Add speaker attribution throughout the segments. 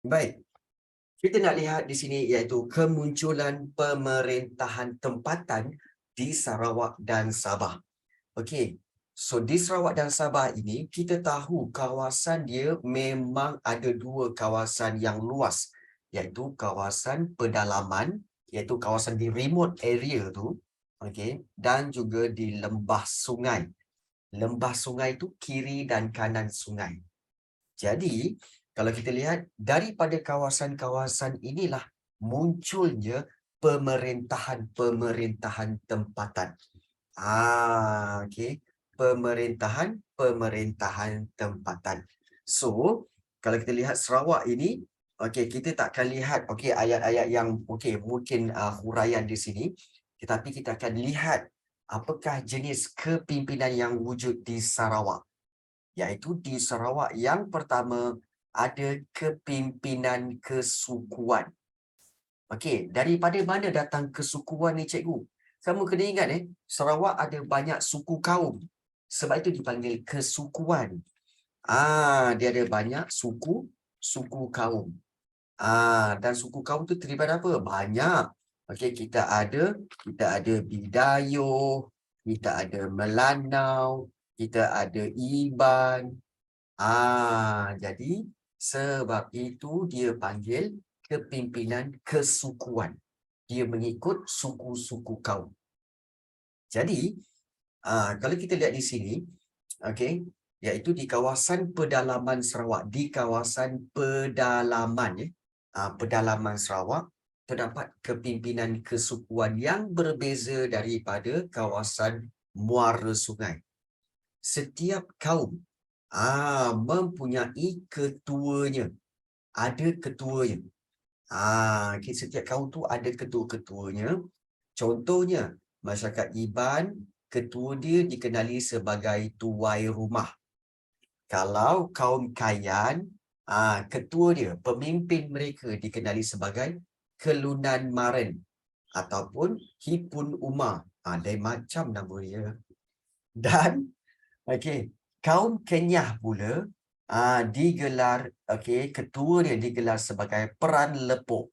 Speaker 1: Baik, kita nak lihat di sini iaitu kemunculan pemerintahan tempatan di Sarawak dan Sabah. Okey. So di Sarawak dan Sabah ini kita tahu kawasan dia memang ada dua kawasan yang luas, iaitu kawasan pedalaman, iaitu kawasan di remote area tu, okey, dan juga di lembah sungai. Lembah sungai tu kiri dan kanan sungai. Jadi, kalau kita lihat daripada kawasan-kawasan inilah munculnya pemerintahan-pemerintahan tempatan. Okey. Pemerintahan tempatan. So, kalau kita lihat Sarawak ini, okey, kita takkan lihat okey ayat-ayat yang okey mungkin huraian di sini, tetapi kita akan lihat apakah jenis kepimpinan yang wujud di Sarawak. Iaitu di Sarawak yang pertama ada kepimpinan kesukuan. Okey, daripada mana datang kesukuan ni cikgu? Kamu kena ingat Sarawak ada banyak suku kaum. Sebab itu dipanggil kesukuan. Dia ada banyak suku kaum. Dan suku kaum tu terdiri daripada apa? Banyak. Okey, kita ada Bidayuh, kita ada Melanau, kita ada Iban. Jadi sebab itu dia panggil kepimpinan kesukuan. Dia mengikut suku-suku kaum. Jadi, kalau kita lihat di sini, okey, iaitu di kawasan pedalaman Sarawak, di kawasan pedalaman pedalaman Sarawak terdapat kepimpinan kesukuan yang berbeza daripada kawasan muara sungai. Setiap kaum mempunyai ketuanya, ada ketuanya. Setiap kaum tu ada ketua-ketuanya. Contohnya, masyarakat Iban, ketua dia dikenali sebagai tuai rumah. Kalau kaum Kayan, ketua dia, pemimpin mereka dikenali sebagai Kelunan Maren ataupun Hipun Umar. Lain macam nama dia. Dan, okey, kaum Kenyah pula, digelar, okey, ketua dia digelar sebagai Peran Lepok.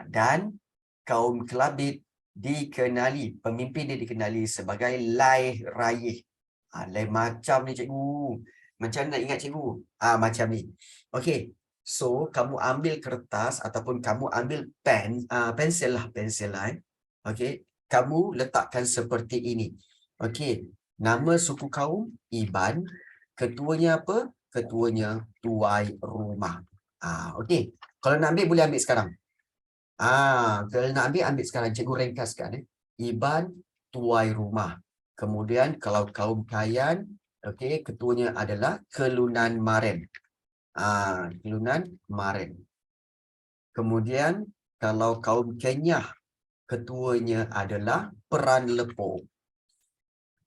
Speaker 1: Dan kaum Kelabit dikenali, pemimpin dia dikenali sebagai Lai Rayih. Lain macam ni cikgu. Macam nak ingat cikgu? Macam ni. Okey. So, kamu ambil kertas ataupun kamu ambil pensel lah. Okey. Kamu letakkan seperti ini. Okey. Nama suku kaum Iban. Ketuanya apa? Ketuanya tuai rumah. Okey. Kalau nak ambil, boleh ambil sekarang. Kalau nak ambil sekarang. Cikgu ringkaskan. Iban, tuai rumah. Kemudian kalau kaum Kayan, okey, ketuanya adalah Kelunan Maren. Kelunan Maren. Kemudian kalau kaum Kenyah, ketuanya adalah Peran Lepok.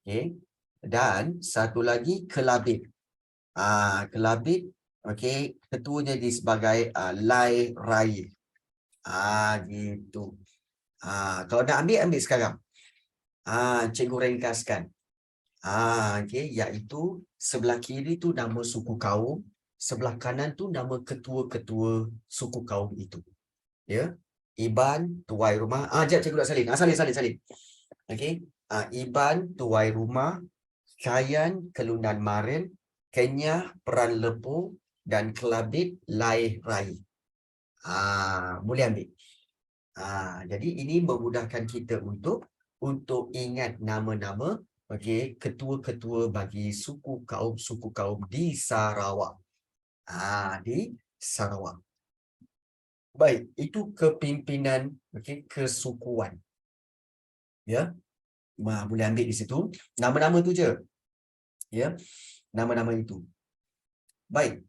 Speaker 1: Okey. Dan satu lagi Kelabit. Kelabit, okey, ketuanya sebagai Lai Rayih. Gitu. Kalau nak ambil sekarang. Cikgu ringkaskan. Okey, iaitu sebelah kiri tu nama suku kaum, sebelah kanan tu nama ketua-ketua suku kaum itu. Ya. Iban, tuai rumah. Jap cikgu nak salin. Salin. Okey. Iban, tuai rumah, Kayan, Kelunan Maren, Kenyah, Peran Lepuk, dan Kelabit, Lai Rai. Boleh ambil. Jadi ini memudahkan kita untuk ingat nama-nama, okey, ketua-ketua bagi suku kaum di Sarawak. Di Sarawak. Baik, itu kepimpinan, okey, kesukuan. Ya. Boleh ambil di situ. Nama-nama tu je. Ya. Nama-nama itu. Baik.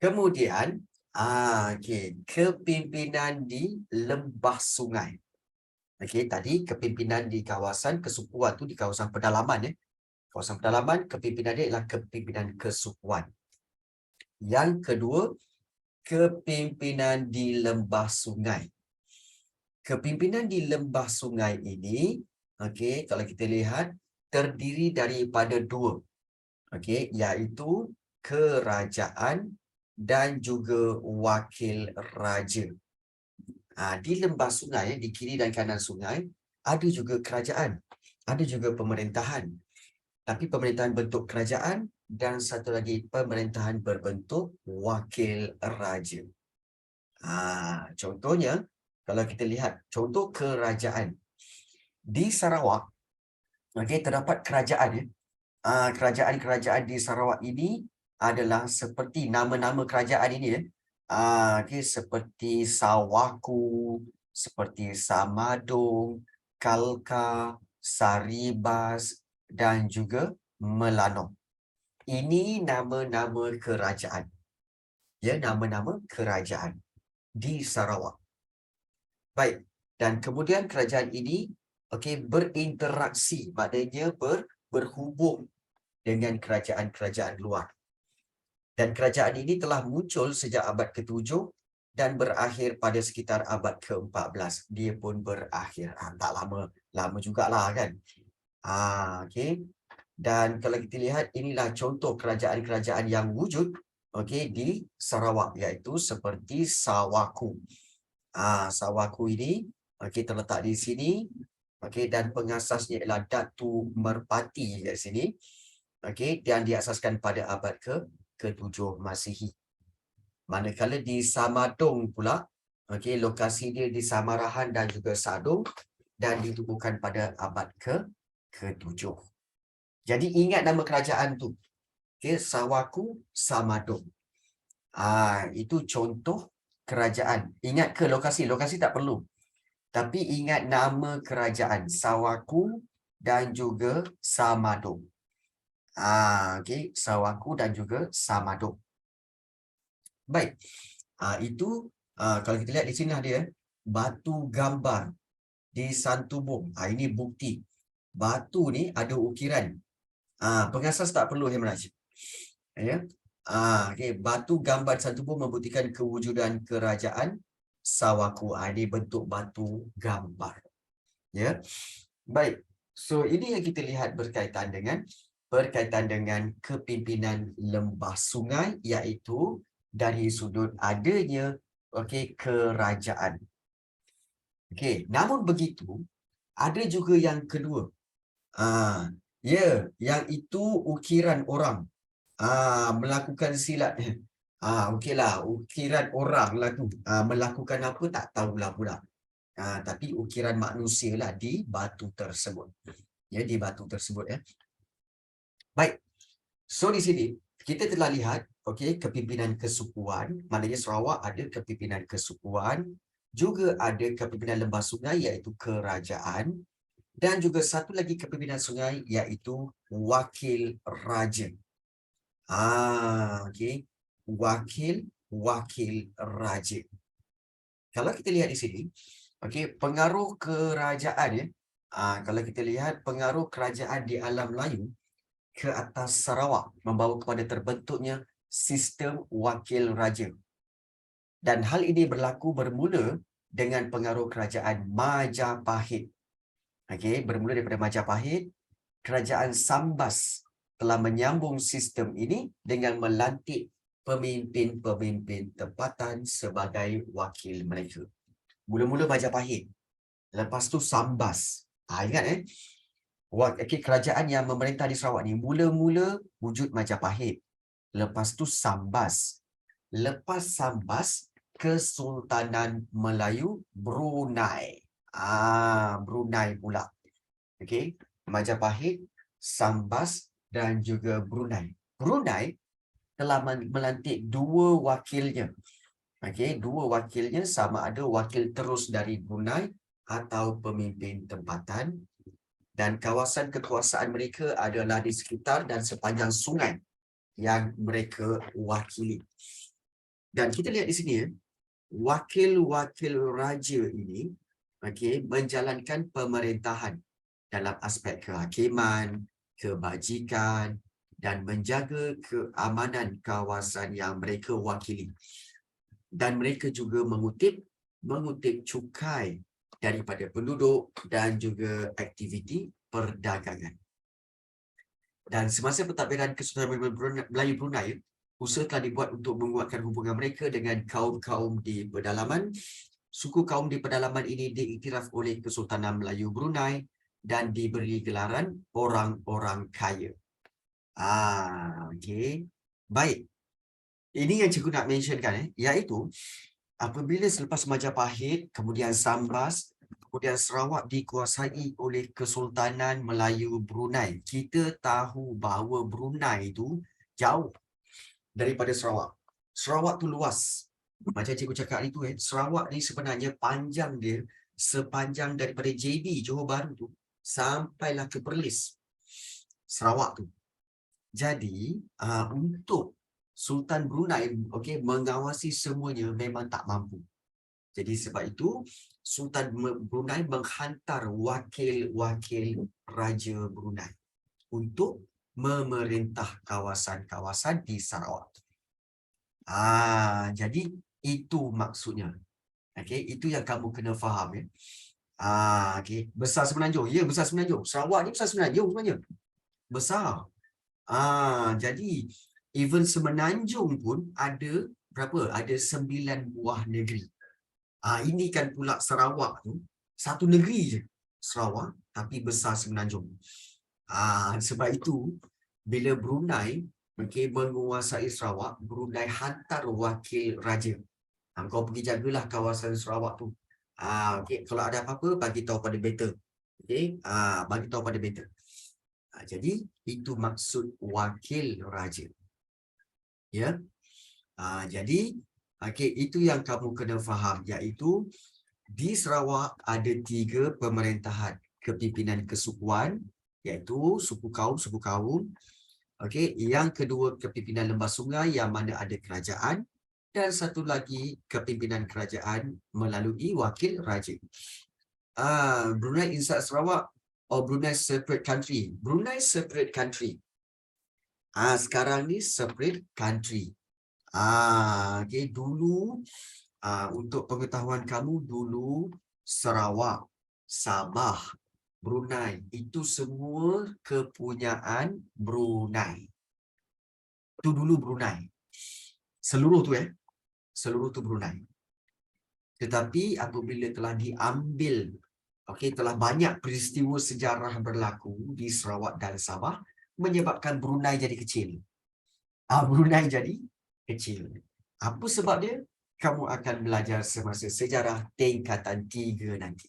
Speaker 1: Kemudian, okey, kepimpinan di lembah sungai. Okey, tadi kepimpinan di kawasan kesukuan tu di kawasan pedalaman Kawasan pedalaman, kepimpinan dia ialah kepimpinan kesukuan. Yang kedua, kepimpinan di lembah sungai. Kepimpinan di lembah sungai ini, okey, kalau kita lihat terdiri daripada dua. Okey, iaitu kerajaan dan juga wakil raja. Di lembah sungai, di kiri dan kanan sungai, ada juga kerajaan, ada juga pemerintahan. Tapi pemerintahan bentuk kerajaan dan satu lagi pemerintahan berbentuk wakil raja. Contohnya, kalau kita lihat contoh kerajaan. Di Sarawak, terdapat kerajaan. Kerajaan-kerajaan di Sarawak ini adalah seperti nama-nama kerajaan ini. Seperti Sawaku, seperti Samadong, Kalka, Saribas, dan juga Melanong. Ini nama-nama kerajaan. Ya, nama-nama kerajaan di Sarawak. Baik, dan kemudian kerajaan ini berinteraksi, maknanya berhubung dengan kerajaan-kerajaan luar. Dan kerajaan ini telah muncul sejak abad ke-7 dan berakhir pada sekitar abad ke-14. Dia pun berakhir. Tak lama jugalah kan. Dan kalau kita lihat, inilah contoh kerajaan-kerajaan yang wujud di Sarawak, iaitu seperti Sawaku. Sawaku ini terletak di sini. Dan pengasasnya ialah Datu Merpati di sini. Dan diasaskan pada abad ke-7 Masihi. Manakala di Samadong pula, lokasi dia di Samarahan dan juga Sadong, dan ditubuhkan pada abad ke-7. Jadi ingat nama kerajaan tu. Sawaku, Samadong. Itu contoh kerajaan. Ingat ke lokasi? Lokasi tak perlu. Tapi ingat nama kerajaan. Sawaku dan juga Samadong. Sawaku dan juga Samadong. Baik. Itu kalau kita lihat di sini dia batu gambar di Santubong. Ini bukti. Batu ni ada ukiran. Pengasas tak perlu Hemraj. Ya. Batu gambar Santubong membuktikan kewujudan kerajaan Sawaku. Ini bentuk batu gambar. Ya. Baik. So ini yang kita lihat berkaitan dengan kepimpinan lembah sungai, iaitu dari sudut adanya kerajaan. Namun begitu, ada juga yang kedua. Yang itu ukiran orang melakukan silat. Ukiran orang melakukan apa tak tahulah pula. Tapi ukiran manusia lah di batu tersebut. Di batu tersebut ya. Baik. So di sini kita telah lihat kepimpinan kesukuan, maknanya Sarawak ada kepimpinan kesukuan, juga ada kepimpinan lembah sungai iaitu kerajaan, dan juga satu lagi kepimpinan sungai iaitu wakil raja. Wakil raja. Kalau kita lihat di sini, pengaruh kerajaan ya. Kalau kita lihat pengaruh kerajaan di alam Melayu ke atas Sarawak membawa kepada terbentuknya sistem wakil raja. Dan hal ini berlaku bermula dengan pengaruh kerajaan Majapahit. Bermula daripada Majapahit, kerajaan Sambas telah menyambung sistem ini dengan melantik pemimpin-pemimpin tempatan sebagai wakil mereka. Mula-mula Majapahit, lepas tu Sambas. Ingat kerajaan yang memerintah di Sarawak ni mula-mula wujud Majapahit. Lepas tu Sambas. Lepas Sambas, Kesultanan Melayu Brunei. Brunei pula. Majapahit, Sambas dan juga Brunei. Brunei telah melantik dua wakilnya. Dua wakilnya, sama ada wakil terus dari Brunei atau pemimpin tempatan. Dan kawasan kekuasaan mereka adalah di sekitar dan sepanjang sungai yang mereka wakili. Dan kita lihat di sini, wakil-wakil raja ini menjalankan pemerintahan dalam aspek kehakiman, kebajikan, dan menjaga keamanan kawasan yang mereka wakili. Dan mereka juga mengutip cukai daripada penduduk dan juga aktiviti perdagangan. Dan semasa pentadbiran Kesultanan Melayu Brunei, usaha telah dibuat untuk menguatkan hubungan mereka dengan kaum-kaum di pedalaman. Suku kaum di pedalaman ini diiktiraf oleh Kesultanan Melayu Brunei dan diberi gelaran orang-orang kaya. Okey. Baik. Ini yang cikgu nak mentionkan, iaitu apabila selepas Majapahit, kemudian Sambas, kemudian Sarawak dikuasai oleh Kesultanan Melayu Brunei. Kita tahu bahawa Brunei itu jauh daripada Sarawak. Sarawak tu luas. Macam cikgu cakap itu, Sarawak ni sebenarnya panjang dia sepanjang daripada JB, Johor Bahru tu, sampailah ke Perlis. Sarawak tu. Jadi, untuk Sultan Brunei mengawasi semuanya memang tak mampu. Jadi sebab itu Sultan Brunei menghantar wakil-wakil Raja Brunei untuk memerintah kawasan-kawasan di Sarawak. Jadi itu maksudnya. Itu yang kamu kena faham, ya. Besar Semenanjung. Ya, besar Semenanjung. Sarawak ni besar Semenanjung sebenarnya. Besar. Jadi even Semenanjung pun ada berapa? Ada 9 buah negeri. Ini kan pula Sarawak tu satu negeri je. Sarawak tapi besar Semenanjung. Sebab itu bila Brunei menguasai Sarawak, Brunei hantar wakil raja. Kau pergi jagalah kawasan Sarawak tu. Kalau ada apa-apa bagi tahu pada beta. Bagi tahu pada beta. Jadi itu maksud wakil raja. Ya. Jadi itu yang kamu kena faham, iaitu di Sarawak ada 3 pemerintahan kepimpinan kesukuan, iaitu suku kaum. Yang kedua kepimpinan lembah sungai yang mana ada kerajaan, dan satu lagi kepimpinan kerajaan melalui wakil raja. Brunei inside Sarawak or Brunei separate country? Brunei separate country. Sekarang ni separate country. Dulu untuk pengetahuan kamu, dulu Sarawak, Sabah, Brunei itu semua kepunyaan Brunei. Itu dulu Brunei. Seluruh tu seluruh tu Brunei. Tetapi apabila telah diambil, telah banyak peristiwa sejarah berlaku di Sarawak dan Sabah menyebabkan Brunei jadi kecil. Brunei jadi kecil. Apa sebab dia? Kamu akan belajar semasa sejarah tingkatan 3 nanti.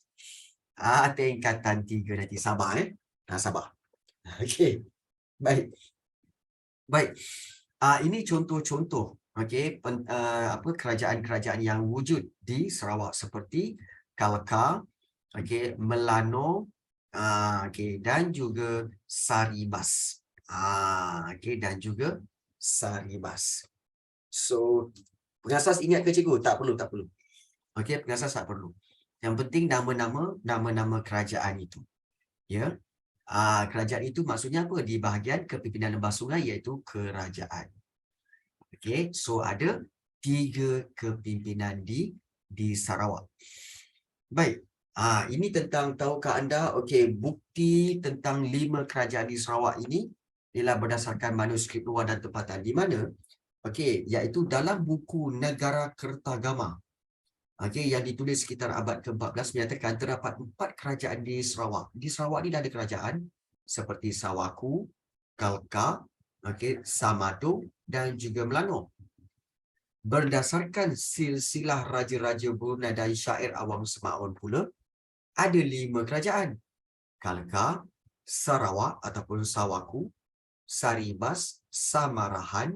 Speaker 1: Tingkatan 3 nanti. Sabar, sabar. Okey. Baik. Ini contoh-contoh kerajaan-kerajaan yang wujud di Sarawak seperti Kalka, Melano, dan juga Saribas. Dan juga Saribas. So, pengasas ingat ke cikgu? Tak perlu. Pengasas tak perlu. Yang penting nama-nama kerajaan itu. Ya. Kerajaan itu maksudnya apa? Di bahagian kepimpinan lembah sungai, iaitu kerajaan. So ada 3 kepimpinan di Sarawak. Baik. Ini tentang, tahukah anda, bukti tentang 5 kerajaan di Sarawak ini ialah berdasarkan manuskrip luar dan tempatan, di mana iaitu dalam buku Negara Kertagama yang ditulis sekitar abad ke-14 menyatakan terdapat 4 kerajaan di Sarawak. Di Sarawak ni ada kerajaan seperti Sawaku, Kalka, Samadong dan juga Melano. Berdasarkan silsilah raja-raja Brunei dan syair awam Semaun pula, ada 5 kerajaan. Kalka, Sarawak ataupun Sawaku, Saribas, Samarahan,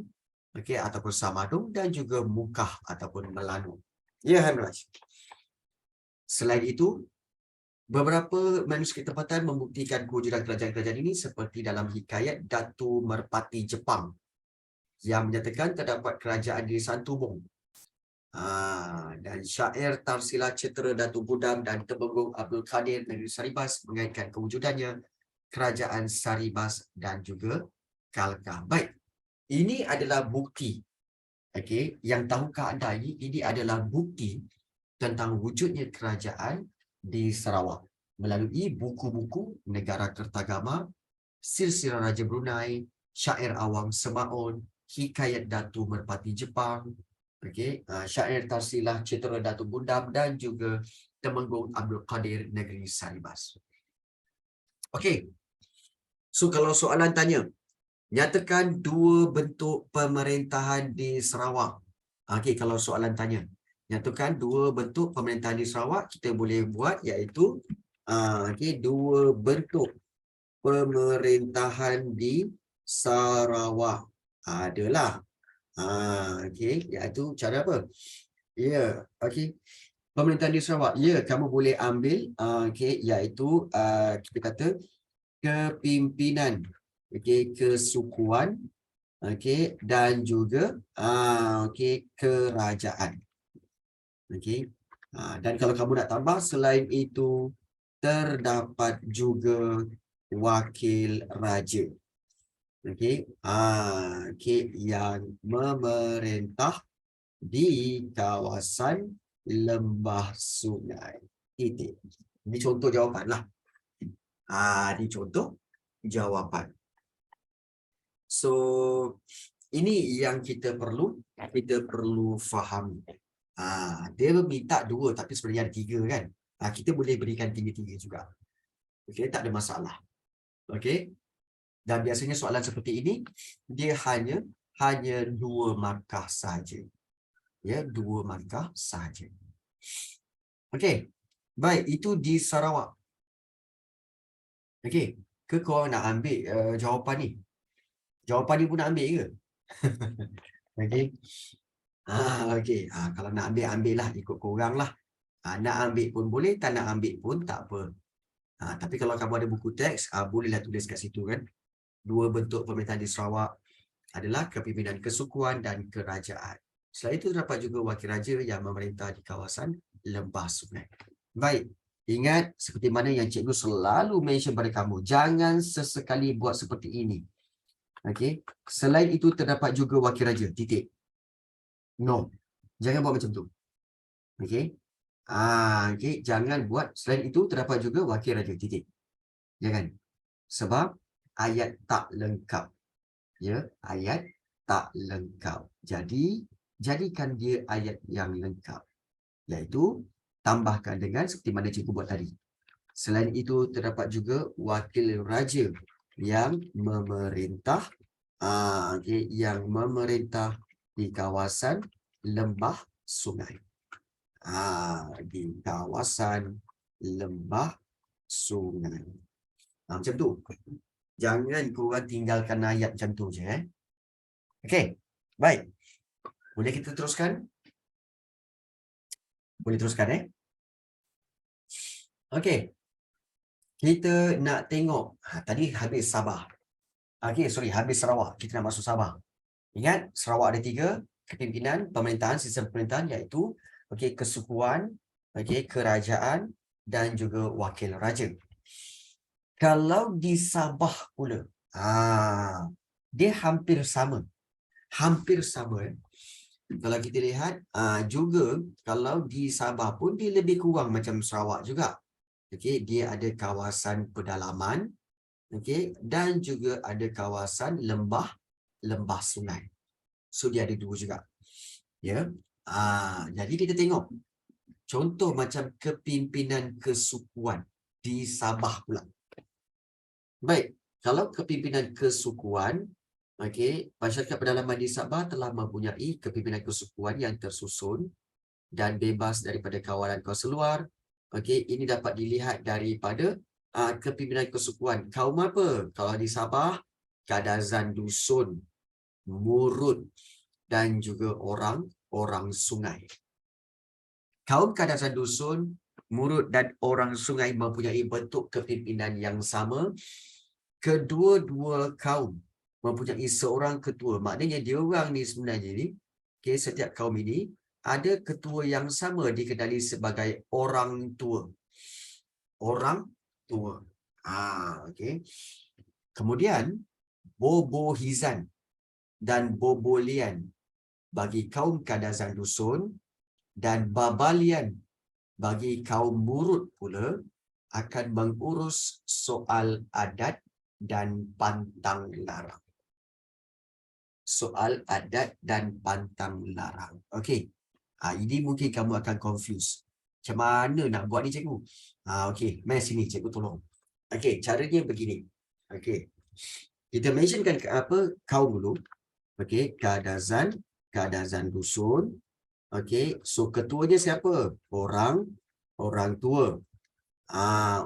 Speaker 1: ataupun Samadong dan juga Mukah ataupun Melano. Ya, Hamraj. Selain itu, beberapa manuskrip tempatan membuktikan kewujudan kerajaan-kerajaan ini seperti dalam hikayat Datu Merpati Jepang yang menyatakan terdapat kerajaan di Santubong. Dan syair Tarsila Cetera Datu Budam dan Temenggung Abdul Qadir Negeri Saribas mengaitkan kewujudannya kerajaan Saribas dan juga Kalka. Baik, ini adalah bukti. Yang tahukah anda ini adalah bukti tentang wujudnya kerajaan di Sarawak melalui buku-buku Negara Kertagama, Silsilah Raja Brunei, Syair Awang Semaun, Hikayat Datu Merpati Jepang, okey, Syair Tarsilah Cetera Datu Gundam dan juga Temenggung Abdul Qadir Negeri Saribas. Okey. So kalau soalan tanya, nyatakan 2 bentuk pemerintahan di Sarawak. Okey, kalau soalan tanya, nyatakan 2 bentuk pemerintahan di Sarawak, kita boleh buat iaitu okey, 2 bentuk pemerintahan di Sarawak. Adalah okey, iaitu cara apa? Ya, okey. Pemerintahan di Sarawak. Ya, kamu boleh ambil okey, iaitu kita kata kepimpinan, okey, kesukuan, okey, dan juga okey, kerajaan. Okey. Dan kalau kamu nak tambah, selain itu terdapat juga wakil raja. Okey. Okey, yang memerintah di kawasan lembah sungai. Titik. Ini contoh jawapan lah. Ini contoh jawapan. So, ini yang kita perlu fahami. Dia minta 2 tapi sebenarnya ada 3 kan. Kita boleh berikan 3-3 juga. Okey, tak ada masalah. Okey. Dan biasanya soalan seperti ini dia hanya 2 markah saja. Ya, 2 markah saja. Okey. Baik, itu di Sarawak. Okey. Ke kau nak ambil jawapan ni? Jawapan ni pun nak ambil ke? Okey. Okey. Kalau nak ambil lah, ikut korang lah. Nak ambil pun boleh, tak nak ambil pun tak apa. Tapi kalau kamu ada buku teks, bolehlah tulis kat situ kan. 2 bentuk pemerintahan di Sarawak adalah kepimpinan kesukuan dan kerajaan. Selain itu terdapat juga wakil raja yang memerintah di kawasan lembah sungai. Baik, ingat seperti mana yang cikgu selalu mention pada kamu, jangan sesekali buat seperti ini. Okey, selain itu terdapat juga wakil raja, titik. No, jangan buat macam tu. Okey. Okey, jangan buat selain itu terdapat juga wakil raja, titik. Jangan. Sebab ayat tak lengkap. Ya, ayat tak lengkap. Jadi, jadikan dia ayat yang lengkap. Iaitu, tambahkan dengan seperti mana cikgu buat tadi. Selain itu, terdapat juga wakil raja yang memerintah okay, yang memerintah di kawasan lembah sungai. Di kawasan lembah sungai. Macam tu. Jangan korang tinggalkan ayat macam tu je. Okey. Baik. Boleh kita teruskan? Boleh teruskan Okey. Kita nak tengok. Tadi habis Sabah. Okey, sorry. Habis Sarawak. Kita nak masuk Sabah. Ingat, Sarawak ada 3 kepimpinan pemerintahan, sistem pemerintahan iaitu okey, kesukuan, okey, kerajaan dan juga wakil raja. Kalau di Sabah pula, dia hampir sama. Hampir sama. Kalau kita lihat, juga kalau di Sabah pun dia lebih kurang macam Sarawak juga. Okey, dia ada kawasan pedalaman, okey, dan juga ada kawasan lembah sungai. So dia ada 2 juga. Ya. Jadi kita tengok contoh macam kepimpinan kesukuan di Sabah pula. Baik, kalau kepimpinan kesukuan, okey, masyarakat pedalaman di Sabah telah mempunyai kepimpinan kesukuan yang tersusun dan bebas daripada kawalan kuasa luar. Okey, ini dapat dilihat daripada kepimpinan kesukuan. Kaum apa? Kalau di Sabah, Kadazan Dusun, Murut dan juga orang sungai. Kaum Kadazan Dusun, Murut dan orang sungai mempunyai bentuk kepimpinan yang sama. Kedua-dua kaum mempunyai seorang ketua. Maknanya dia orang ni sebenarnya ni, okay, setiap kaum ini ada ketua yang sama dikenali sebagai orang tua. Orang tua. Okay. Kemudian, Bobo Hizan dan Bobolian bagi kaum Kadazan Dusun dan Babalian bagi kaum Murut pula akan mengurus soal adat dan pantang larang. soal adat dan pantang larang. Okey. Ini mungkin kamu akan confuse. Macam mana nak buat ni cikgu? Okey, mai sini cikgu tolong. Okey, caranya begini. Okey. Kita mentionkan apa kaum dulu. Okey, kadazan dusun. Okey, so ketuanya siapa? Orang tua.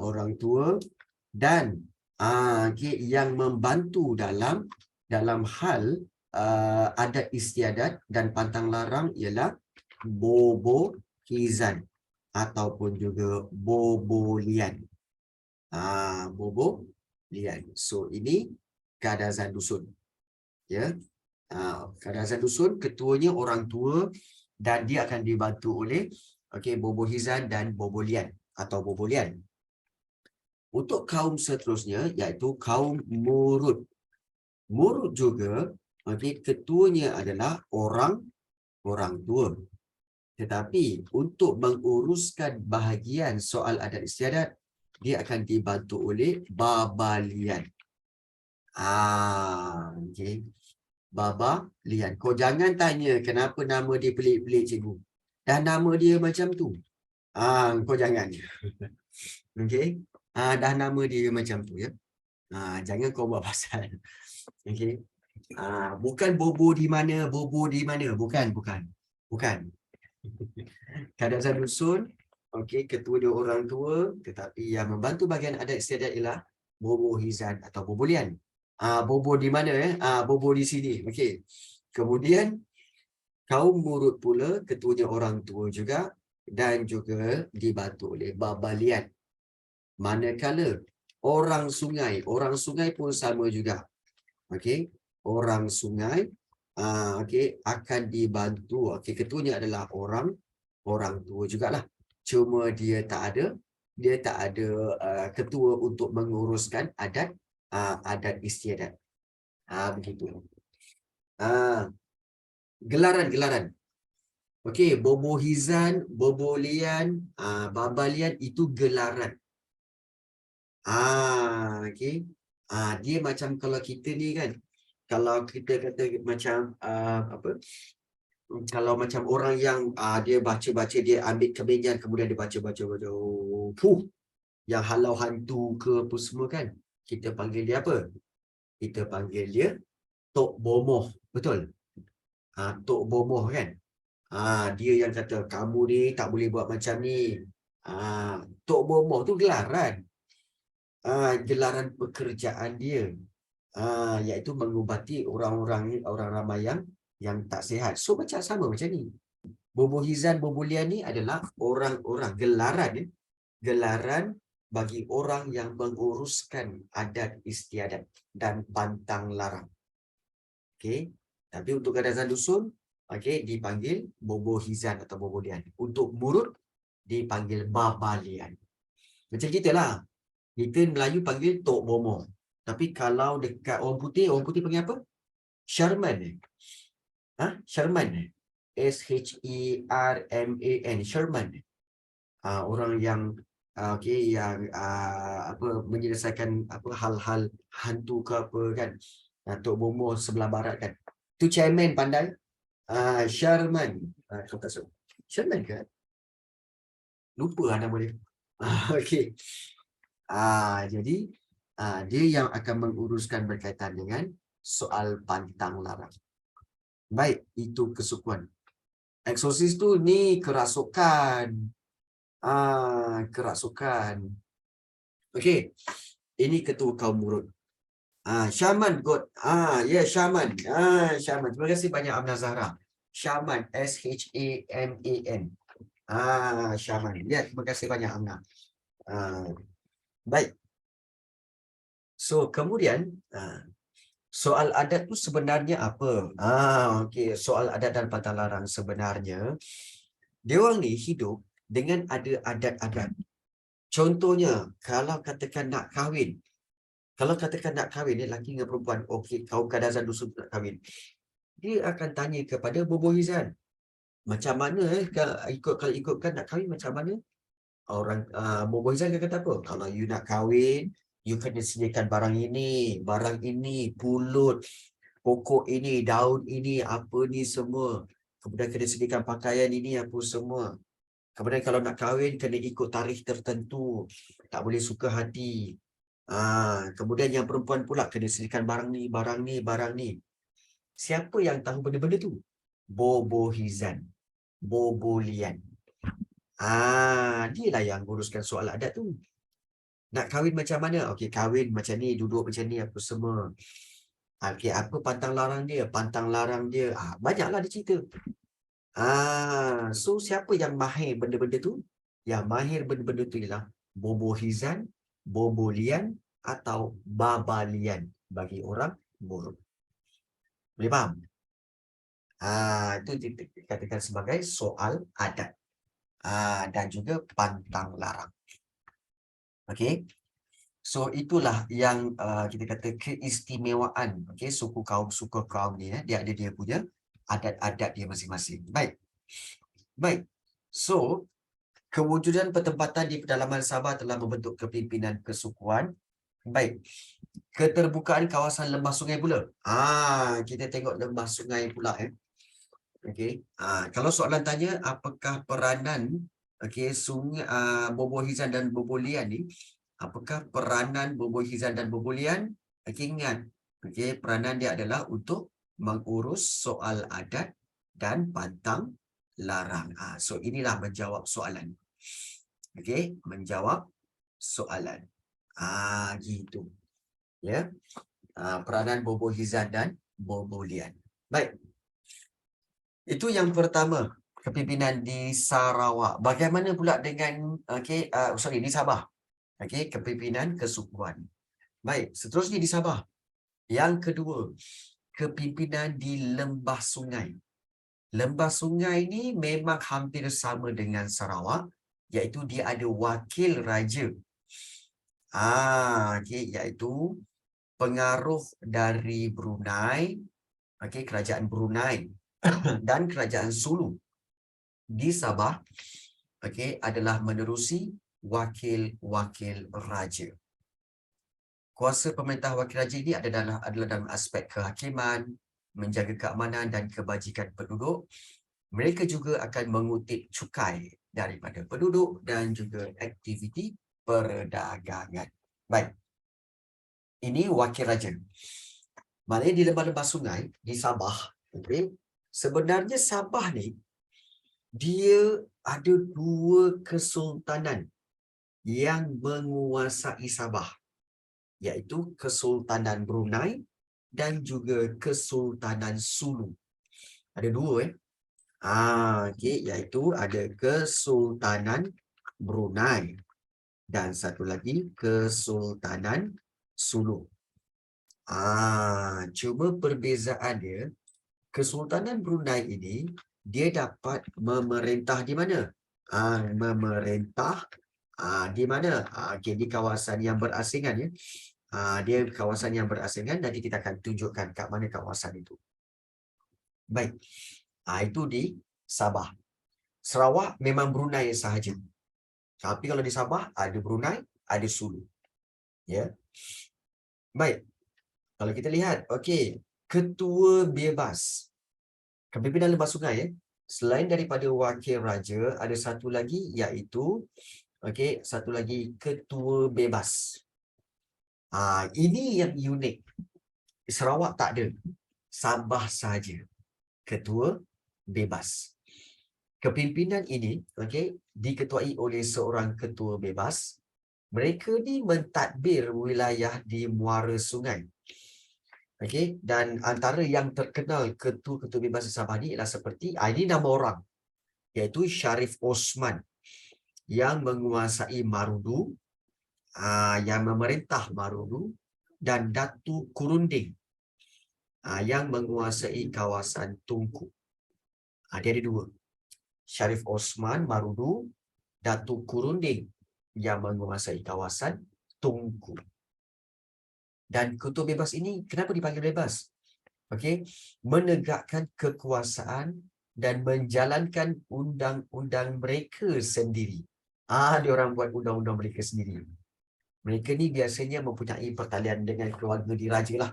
Speaker 1: Orang tua dan okey, yang membantu dalam hal adat istiadat dan pantang larang ialah bobo hizan ataupun juga bobo lian. Bobo lian. So ini kadazan dusun. Ya. Kadazan dusun ketuanya orang tua dan dia akan dibantu oleh bobo hizan dan bobo lian atau bobo lian. Untuk kaum seterusnya iaitu kaum murud. Murud juga ketuanya adalah orang tua. Tetapi untuk menguruskan bahagian soal adat istiadat, dia akan dibantu oleh baba lian. Okey. Baba lian. Kau jangan tanya kenapa nama dia pelik-pelik cikgu. Dah nama dia macam tu. Kau jangan. Okey. Dah nama dia macam tu ya. Jangan kau buat pasal. Okey. Bukan bobo di mana, bukan. Kadazan dusun, okey, ketua dia orang tua, tetapi yang membantu bahagian adat istiadat ialah bobo hizan atau bobo lian. Bobo di mana bobo di sini. Okey. Kemudian kaum murud pula ketuanya orang tua juga dan juga dibantu oleh baba lian. Manakala orang sungai pun sama juga. Okey, orang sungai akan dibantu. Okey, ketuanya adalah orang tua jugalah. Cuma dia tak ada ketua untuk menguruskan adat istiadat. Begitu. Gelaran. Okey, bobo hizan, bobo lian, baba lian itu gelaran. Okey. Dia macam kalau kita ni kan, kalau kita kata macam kalau macam orang yang dia baca dia ambil kemenyan kemudian dia baca yang halau hantu ke apa semua kan, kita panggil dia apa? Kita panggil dia tok bomoh, betul? Tok bomoh kan. Dia yang kata kamu ni tak boleh buat macam ni. Tok bomoh tu gelaran. Gelaran pekerjaan dia, iaitu mengubati orang ramai yang tak sihat. So macam sama macam ni. Bobo hizan, bobo lian ni adalah orang-orang gelaran bagi orang yang menguruskan adat istiadat dan pantang larang. Okey. Tapi untuk kadazan dusun, dipanggil bobo hizan atau bobo lian. Untuk murud dipanggil baba lian. Macam kita lah. Kita Melayu panggil tok bomoh. Tapi kalau dekat orang putih panggil apa? Sherman. Sherman. Sherman. Sherman. Orang yang yang menyelesaikan hal-hal hantu ke apa kan. Tok bomoh sebelah barat kan. Tu chairman pandai. Sherman. Kau tak tahu. Sherman ke? Lupa nama dia. Okey. Jadi dia yang akan menguruskan berkaitan dengan soal pantang larang. Baik, itu kesukuan. Eksorsis tu ni kerasukan. Kerasukan. Okey. Ini ketua kaum murud. Syaman God. Syaman. Syaman. Terima kasih banyak Abna Zahra. Syaman. Shaman. Syaman. Ya, terima kasih banyak Amna. Baik. So kemudian soal adat tu sebenarnya apa? Okey, soal adat dan pantang larang sebenarnya dia orang ni hidup dengan ada adat-adat. Contohnya kalau katakan nak kahwin. Kalau katakan nak kahwin ni lelaki dengan perempuan, okey, kaum kadazan dusun nak kahwin. Dia akan tanya kepada bobo hizan. Macam mana kalau ikutkan nak kahwin macam mana? Orang bobo hizan akan kata apa? Kalau you nak kahwin, you kena sediakan barang ini, pulut, pokok ini, daun ini, apa ni semua. Kemudian kena sediakan pakaian ini, apa semua. Kemudian kalau nak kahwin, kena ikut tarikh tertentu. Tak boleh suka hati. Kemudian yang perempuan pula kena sediakan barang ni, barang ni, barang ni. Siapa yang tahu benda-benda tu? Bobo Hizan. Bobo Lian. Dialah yang uruskan soal adat tu. Nak kahwin macam mana? Okey, kahwin macam ni, duduk macam ni, apa semua. Okey, apa pantang larang dia? Pantang larang dia. Banyaklah dia cerita. So siapa yang mahir benda-benda tu? Yang mahir benda-benda tu ialah Bobo Hizan, Bobo Lian atau Baba Lian bagi orang Moro. Boleh faham? Itu dikatakan sebagai soal adat. Dan juga pantang larang. Okey. So itulah yang kita kata keistimewaan, okey, suku kaum ni, dia ada dia punya adat-adat dia masing-masing. Baik. So kewujudan pertempatan di pedalaman Sabah telah membentuk kepimpinan kesukuan. Baik. Keterbukaan kawasan lembah sungai pula. Kita tengok lembah sungai pula Okey. Kalau soalan tanya apakah peranan sungai Bobo Hizan dan Bobo Lian ni, apakah peranan Bobo Hizan dan Bobo Lian? Ingat, peranan dia adalah untuk mengurus soal adat dan pantang larang. So inilah menjawab soalan. Menjawab soalan. Gitu. Ya. Peranan Bobo Hizan dan Bobo Lian. Baik. Itu yang pertama, kepimpinan di Sarawak. Bagaimana pula dengan di Sabah? Kepimpinan kesukuan. Baik, seterusnya di Sabah. Yang kedua, kepimpinan di Lembah Sungai. Lembah Sungai ni memang hampir sama dengan Sarawak, iaitu dia ada wakil raja. Iaitu pengaruh dari Brunei, kerajaan Brunei dan kerajaan Sulu di Sabah adalah menerusi wakil-wakil raja. Kuasa pemerintah wakil raja ini adalah dalam aspek kehakiman, menjaga keamanan dan kebajikan penduduk. Mereka juga akan mengutip cukai daripada penduduk dan juga aktiviti perdagangan. Baik. Ini wakil raja. Maknanya di lembah-lembah sungai di Sabah, sebenarnya Sabah ni dia ada dua kesultanan yang menguasai Sabah, iaitu Kesultanan Brunei dan juga Kesultanan Sulu. Ada dua iaitu ada Kesultanan Brunei dan satu lagi Kesultanan Sulu. Cuma perbezaan dia, Kesultanan Brunei ini dia dapat memerintah di mana? Memerintah di mana? Di kawasan yang berasingan dia kawasan yang berasingan, nanti kita akan tunjukkan kat mana kawasan itu. Baik. Itu di Sabah. Sarawak memang Brunei sahaja. Tapi kalau di Sabah ada Brunei, ada Sulu. Ya. Baik. Kalau kita lihat, ketua bebas. Kepimpinan Lembah Sungai selain daripada wakil raja, ada satu lagi iaitu satu lagi ketua bebas. Ini yang unik. Sarawak tak ada. Sabah sahaja ketua bebas. Kepimpinan ini diketuai oleh seorang ketua bebas. Mereka ni mentadbir wilayah di muara sungai. Dan antara yang terkenal ketua-ketua bebas di Sabah ni ialah seperti ini nama orang, iaitu Sharif Osman yang menguasai Marudu, yang memerintah Marudu, dan Datu Kurunding yang menguasai kawasan Tunku. Dia ada dua. Sharif Osman Marudu, Datu Kurunding yang menguasai kawasan Tunku. Dan ketua bebas ini kenapa dipanggil bebas? Menegakkan kekuasaan dan menjalankan undang-undang mereka sendiri. Dia orang buat undang-undang mereka sendiri. Mereka ni biasanya mempunyai pertalian dengan keluarga diraja lah.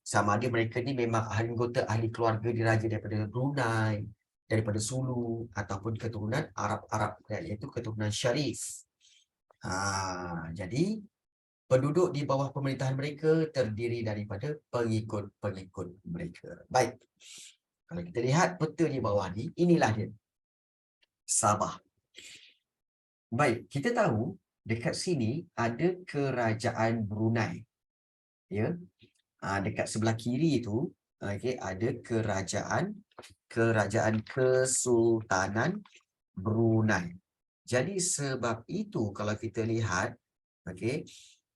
Speaker 1: sama ada mereka ni memang anggota ahli keluarga diraja daripada Brunei, daripada Sulu, ataupun keturunan Arab-Arab, iaitu keturunan Syarif. Jadi penduduk di bawah pemerintahan mereka terdiri daripada pengikut-pengikut mereka. Baik. Kalau kita lihat peta di bawah ni, inilah dia. Sabah. Baik, kita tahu dekat sini ada kerajaan Brunei. Ya. Dekat sebelah kiri itu, okey, ada kerajaan Kesultanan Brunei. Jadi sebab itu kalau kita lihat, okey,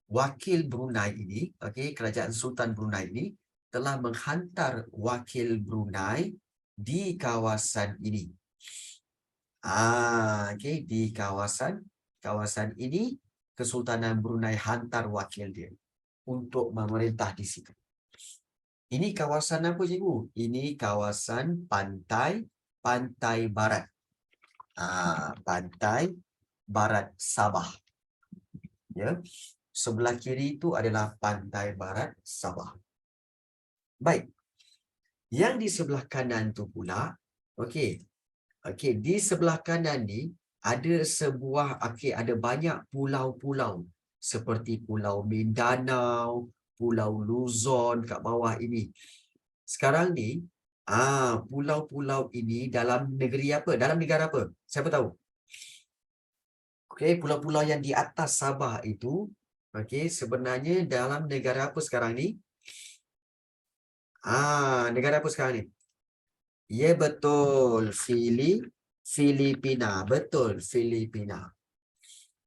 Speaker 1: wakil Brunei ini, okey, kerajaan Sultan Brunei ini telah menghantar wakil Brunei di kawasan ini. Okey, di kawasan ini Kesultanan Brunei hantar wakil dia untuk memerintah di situ. Ini kawasan apa, cikgu? Ini kawasan pantai barat. Pantai barat Sabah. Ya. Sebelah kiri itu adalah pantai barat Sabah. Baik. Yang di sebelah kanan tu pula, okey. Okey, di sebelah kanan ni ada ada banyak pulau-pulau seperti Pulau Mindanao, Pulau Luzon kat bawah ini. Sekarang ni, pulau-pulau ini dalam negeri apa? Dalam negara apa? Siapa tahu? Okey, pulau-pulau yang di atas Sabah itu, okey, sebenarnya dalam negara apa sekarang ni? Negara apa sekarang ni? Ya, betul. Filipina. Betul, Filipina.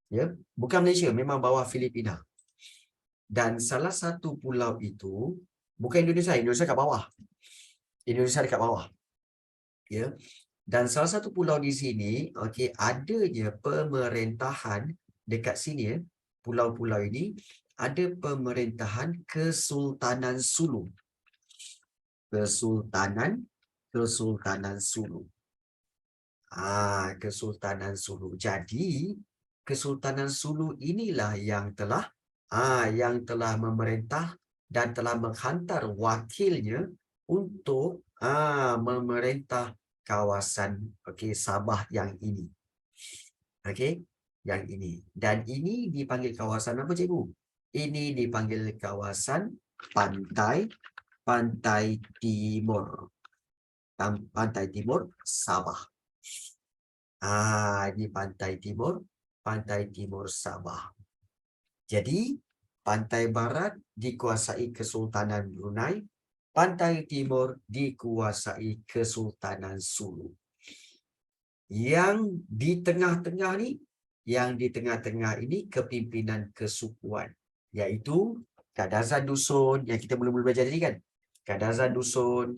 Speaker 1: Ya, bukan Malaysia, memang bawah Filipina. Dan salah satu pulau itu, bukan Indonesia, Indonesia kat bawah. Indonesia dekat bawah. Ya. Dan salah satu pulau di sini, okey, adanya pemerintahan dekat sini, pulau-pulau ini ada pemerintahan Kesultanan Sulu. Kesultanan Sulu. Kesultanan Sulu. Jadi, Kesultanan Sulu inilah yang telah memerintah dan telah menghantar wakilnya untuk memerintah kawasan Sabah yang ini. Okey, yang ini. Dan ini dipanggil kawasan apa, cikgu? Ini dipanggil kawasan Pantai Timur. Pantai Timur Sabah. Ini Pantai Timur Sabah. Jadi, pantai barat dikuasai Kesultanan Brunei, pantai timur dikuasai Kesultanan Sulu. Yang di tengah-tengah ini kepimpinan kesukuan, iaitu Kadazan Dusun yang kita mula-mula belajar tadi kan. Kadazan Dusun,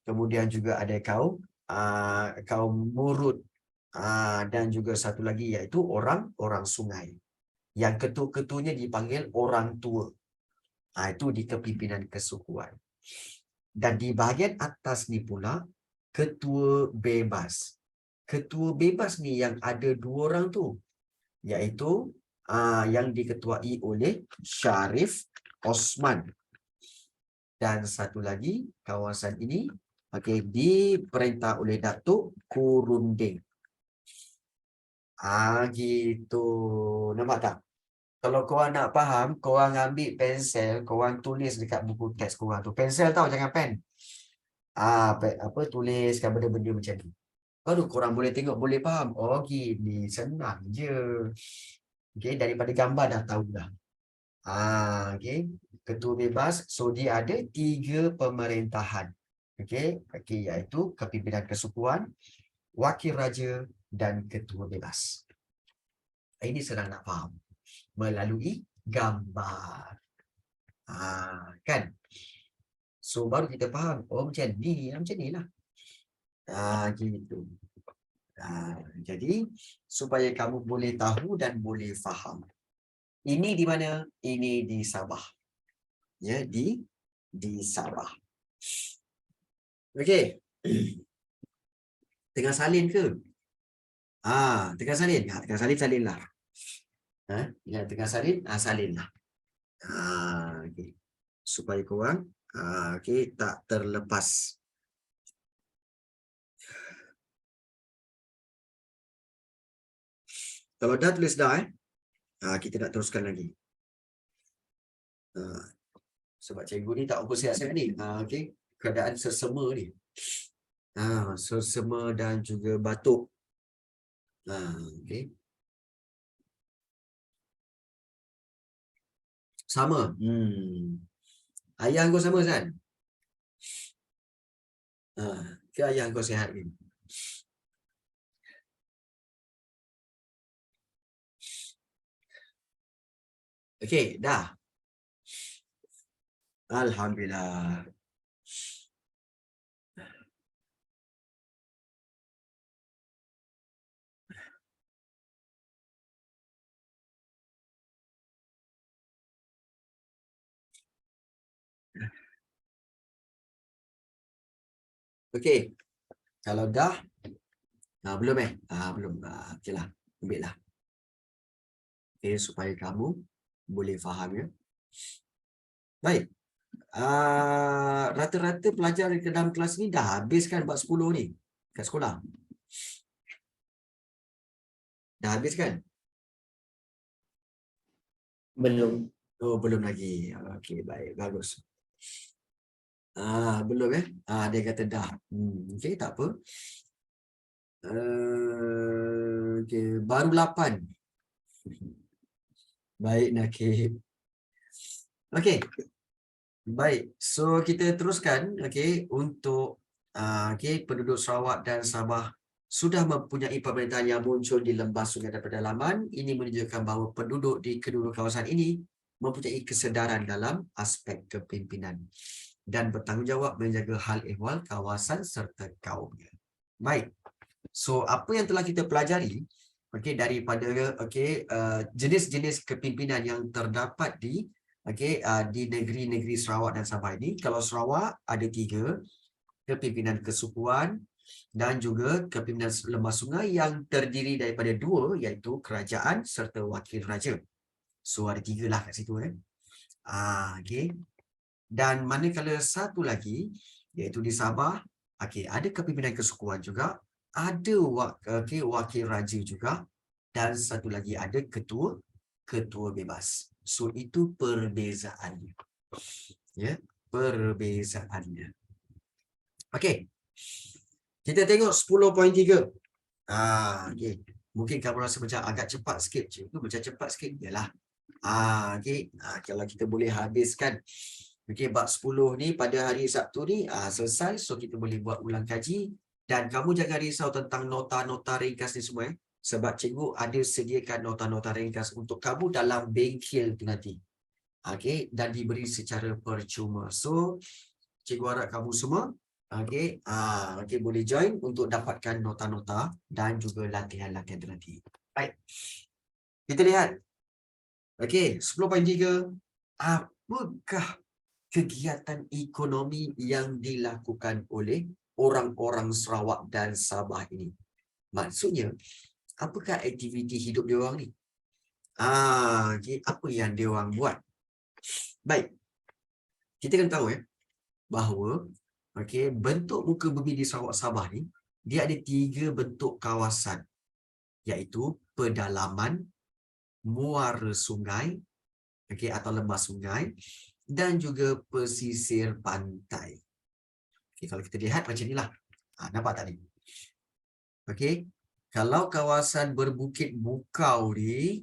Speaker 1: kemudian juga ada kaum Murut, dan juga satu lagi iaitu orang sungai. Yang ketua-ketuanya dipanggil orang tua. Itu di kepimpinan kesukuan. Dan di bahagian atas ni pula ketua bebas. Ketua bebas ni yang ada 2 orang tu, iaitu yang diketuai oleh Syarif Osman. Dan satu lagi kawasan ini diperintah oleh Datuk Kurunding. Gitu. Nampak tak? Kalau korang nak faham, korang ambil pensel, korang tulis dekat buku teks korang tu. Pensel tau, jangan pen. Tuliskan benda-benda macam ni. Baru korang boleh tengok, boleh faham. Oh, gini, senang je. Okay, daripada gambar dah tahu dah. Okay. Ketua bebas, so dia ada 3 pemerintahan. Okay, iaitu kepimpinan kesukuan, wakil raja dan ketua bebas. Ini senang nak faham melalui gambar. Kan? So baru kita faham, oh macam ni lah. Gitu. Jadi supaya kamu boleh tahu dan boleh faham. Ini di mana? Ini di Sabah. Ya, di Sabah. Okey. Tengah salin ke? Tengah salin. Tengah salin lah. Ya, tengah salin, salin lah. Okay. Supaya korang Okey, tak terlepas. Kalau dah tulis dah kita nak teruskan lagi. Ah, sebab cikgu ni tak apa sihat-sihat ni. Okey, keadaan sesama ni. Sesama dan juga batuk. Okey. Sama. Ayah kau sama kan? Ke ayah kau sihat ni? Okey, dah. Alhamdulillah. Okey, kalau dah, belum belum. Okeylah, ambil lah. Okey, supaya kamu boleh faham ya. Baik. Rata-rata pelajar di dalam kelas ni dah habis kan bab 10 ni kat sekolah? Dah habis kan?
Speaker 2: Belum.
Speaker 1: Oh, belum lagi. Okey, baik. Bagus. Belum dia kata dah. Okey, tak apa. Okey, baru 8. Baik, Nakib. Okey. Baik. So kita teruskan untuk penduduk Sarawak dan Sabah sudah mempunyai pemerintahan yang muncul di lembah sungai dan pedalaman. Ini menunjukkan bahawa penduduk di kedua kawasan ini mempunyai kesedaran dalam aspek kepimpinan dan bertanggungjawab menjaga hal ehwal kawasan serta kaumnya. Baik. So apa yang telah kita pelajari daripada jenis-jenis kepimpinan yang terdapat di di negeri-negeri Sarawak dan Sabah ini. Kalau Sarawak ada 3, kepimpinan kesukuan dan juga kepimpinan lembah sungai yang terdiri daripada 2 iaitu kerajaan serta wakil raja. So ada 3 lah kat situ Dan manakala satu lagi iaitu di Sabah, ada kepimpinan kesukuan juga, ada wakil raja juga, dan satu lagi ada ketua bebas. So itu perbezaannya. Ya, perbezaannya. Okey. Kita tengok 10.3. Okey. Mungkin kamu rasa macam agak cepat sikit. Cikgu macam cepat sikit. Yalah. Kalau kita boleh habiskan bab 10 ni pada hari Sabtu ni selesai, so kita boleh buat ulang kaji. Dan kamu jangan risau tentang nota-nota ringkas ni semua sebab cikgu ada sediakan nota-nota ringkas untuk kamu dalam bengkel tu nanti. Dan diberi secara percuma. So cikgu harap kamu semua boleh join untuk dapatkan nota-nota dan juga latihan-latihan tu nanti. Baik. Kita lihat. 10.3. Apakah kegiatan ekonomi yang dilakukan oleh orang-orang Sarawak dan Sabah ini? Maksudnya, apakah aktiviti hidup dia orang ni? Apa yang dia orang buat? Baik. Kita kena tahu bahawa bentuk muka bumi di Sarawak Sabah ni dia ada 3 bentuk kawasan, iaitu pedalaman, muara sungai atau lembah sungai, dan juga pesisir pantai. Kalau kita lihat macam inilah. Nampak tak ni? Kalau kawasan berbukit bukau ni,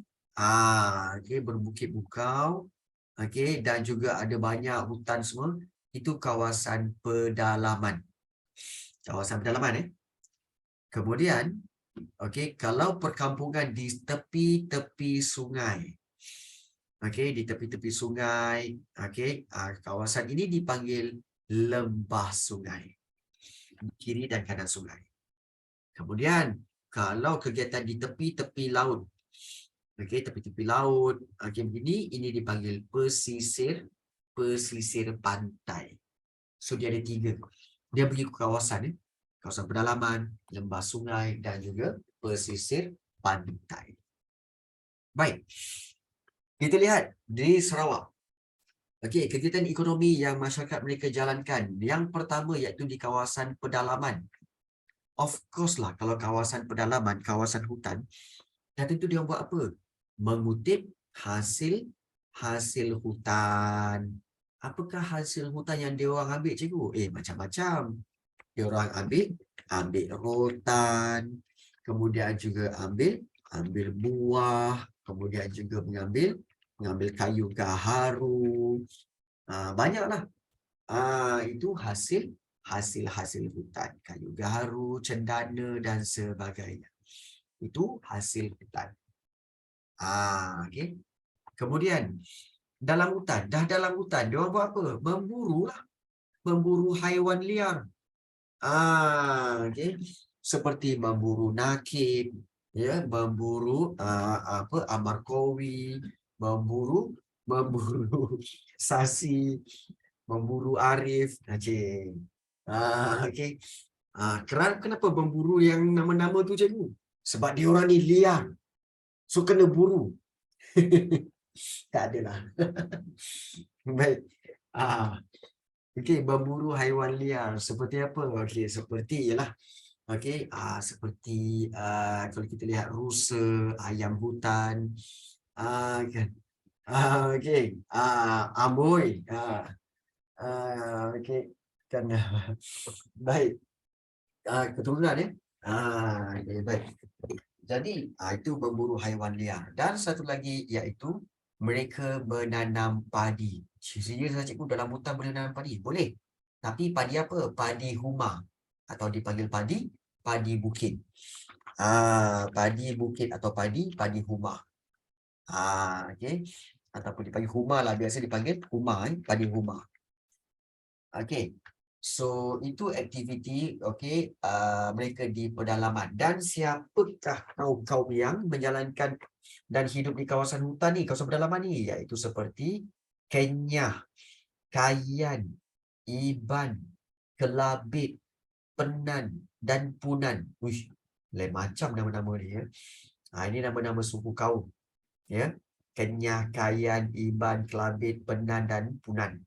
Speaker 1: berbukit bukau, dan juga ada banyak hutan semua, itu kawasan pedalaman. Kawasan pedalaman Kemudian, kalau perkampungan di tepi-tepi sungai, di tepi-tepi sungai, kawasan ini dipanggil lembah sungai, kiri dan kanan sungai. Kemudian, kalau kegiatan di tepi-tepi laut, tepi-tepi laut, begini, ini dipanggil pesisir pantai. So dia ada 3. Dia bagi kawasan kawasan pedalaman, lembah sungai dan juga pesisir pantai. Baik. Kita lihat di Sarawak. Okey, kegiatan ekonomi yang masyarakat mereka jalankan. Yang pertama iaitu di kawasan pedalaman. Of course lah, kalau kawasan pedalaman, kawasan hutan, dah tentu dia buat apa? Mengutip hasil hasil hutan. Apakah hasil hutan yang dia orang ambil, cikgu? Macam-macam. Dia orang ambil rotan, kemudian juga ambil buah, kemudian juga mengambil kayu gaharu. Banyaklah. Itu hasil hutan, kayu gaharu, cendana dan sebagainya. Itu hasil hutan. Okey. Kemudian dalam hutan, dalam hutan dia orang buat apa? Memburulah, memburu haiwan liar. Okey. Seperti memburu nakib, ya, memburu amarkowi, memburu sasi, memburu arif. Okey. Kenapa memburu yang nama-nama tu, cikgu? Sebab dia orang ni liar. So kena buru. Tak adalah. Baik. Okey, berburu haiwan liar seperti apa? Okey, seperti ialah seperti kalau kita lihat rusa, ayam hutan, kan. Okey. Amboi. Okey. Kan. Baik. Keturunan ya. Okay, baik. Jadi, itu berburu haiwan liar. Dan satu lagi iaitu mereka menanam padi. Serius lah cikgu, dalam hutan boleh menanam padi? Boleh. Tapi padi apa? Padi huma. Atau dipanggil padi bukit. Padi bukit atau padi huma. Okey. Ataupun dipanggil huma lah. Biasa dipanggil huma, padi huma. Okey. So, itu aktiviti mereka di pedalaman. Dan siapakah kaum-kaum yang menjalankan dan hidup di kawasan hutan ni, kawasan pedalaman ni? Iaitu seperti Kenyah, Kayan, Iban, Kelabit, Penan dan Punan. Uish, lain macam nama-nama ni ya. Ini nama-nama suku kaum. Ya. Kenyah, Kayan, Iban, Kelabit, Penan dan Punan.